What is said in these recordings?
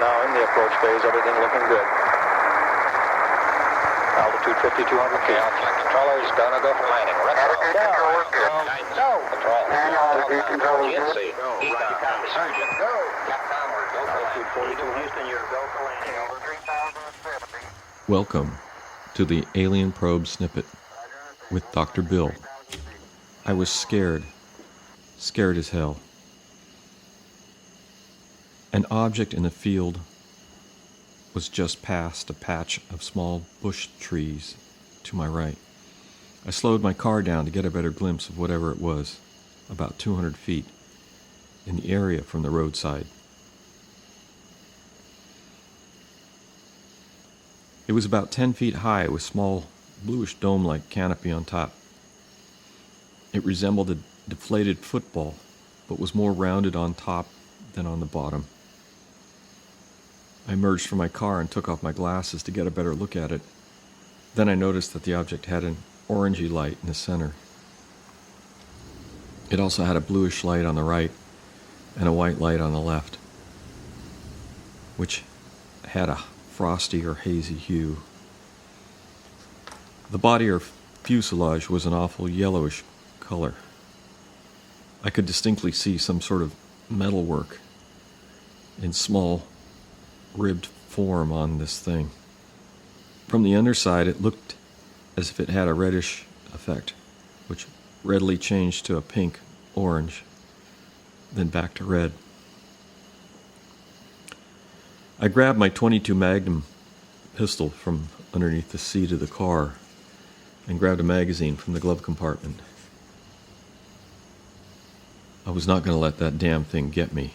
now in the approach phase, everything looking good. Altitude 5,200 feet. Flight controllers, gonna go for landing. Altitude control is good. Go. Control. And altitude control is good. GNC. Ecom. Sergeant. Go. Capcom, we're go for landing. Eagle Houston, you're go for landing. Over 3,070. Welcome to the Alien Probe Snippet with Dr. Bill. I was scared as hell. An object in the field was just past a patch of small bush trees to my right. I slowed my car down to get a better glimpse of whatever it was, about 200 feet in the area from the roadside. It was about 10 feet high with small bluish dome-like canopy on top. It resembled a deflated football, but was more rounded on top than on the bottom. I emerged from my car and took off my glasses to get a better look at it. Then I noticed that the object had an orangey light in the center. It also had a bluish light on the right and a white light on the left, which had a frosty or hazy hue. The body or fuselage was an awful yellowish color. I could distinctly see some sort of metalwork in small ribbed form on this thing. From the underside, it looked as if it had a reddish effect, which readily changed to a pink, orange, then back to red. I grabbed my .22 Magnum pistol from underneath the seat of the car and grabbed a magazine from the glove compartment. I was not going to let that damn thing get me.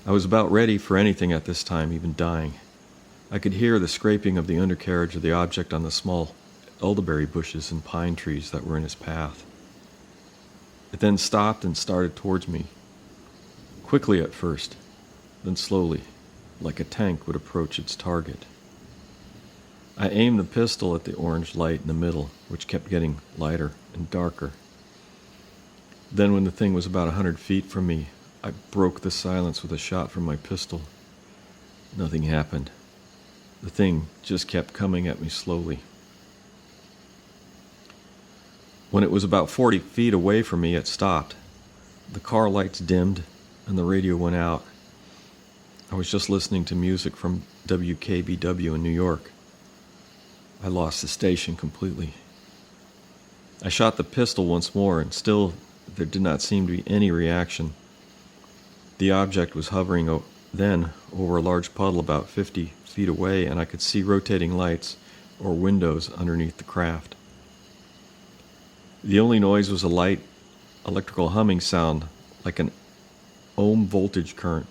I was about ready for anything at this time, even dying. I could hear the scraping of the undercarriage of the object on the small elderberry bushes and pine trees that were in its path. It then stopped and started towards me, quickly at first, then slowly, like a tank would approach its target. I aimed the pistol at the orange light in the middle, which kept getting lighter and darker. Then when the thing was about 100 feet from me, I broke the silence with a shot from my pistol. Nothing happened. The thing just kept coming at me slowly. When it was about 40 feet away from me, it stopped. The car lights dimmed and the radio went out. I was just listening to music from WKBW in New York. I lost the station completely. I shot the pistol once more, and still there did not seem to be any reaction. The object was hovering then over a large puddle about 50 feet away, and I could see rotating lights or windows underneath the craft. The only noise was a light electrical humming sound like an ohm voltage current.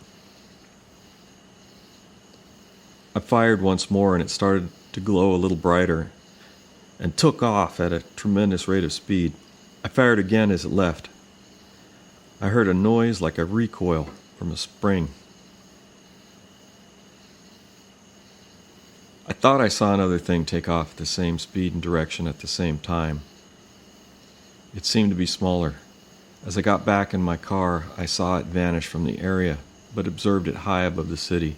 I fired once more, and it started to glow a little brighter and took off at a tremendous rate of speed. I fired again as it left. I heard a noise like a recoil from a spring. I thought I saw another thing take off at the same speed and direction at the same time. It seemed to be smaller. As I got back in my car, I saw it vanish from the area, but observed it high above the city.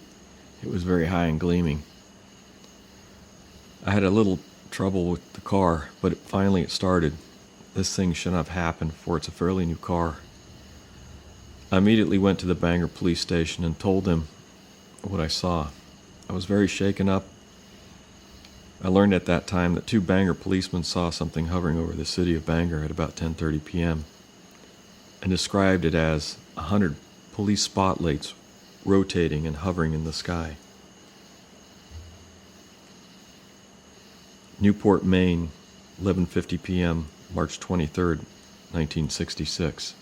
It was very high and gleaming. I had a little trouble with the car, but finally it started. This thing shouldn't have happened, for it's a fairly new car. I immediately went to the Bangor police station and told them what I saw. I was very shaken up. I learned at that time that 2 Bangor policemen saw something hovering over the city of Bangor at about 10:30 p.m. and described it as 100 police spotlights rotating and hovering in the sky. Newport, Maine, 11:50 p.m., March 23rd, 1966.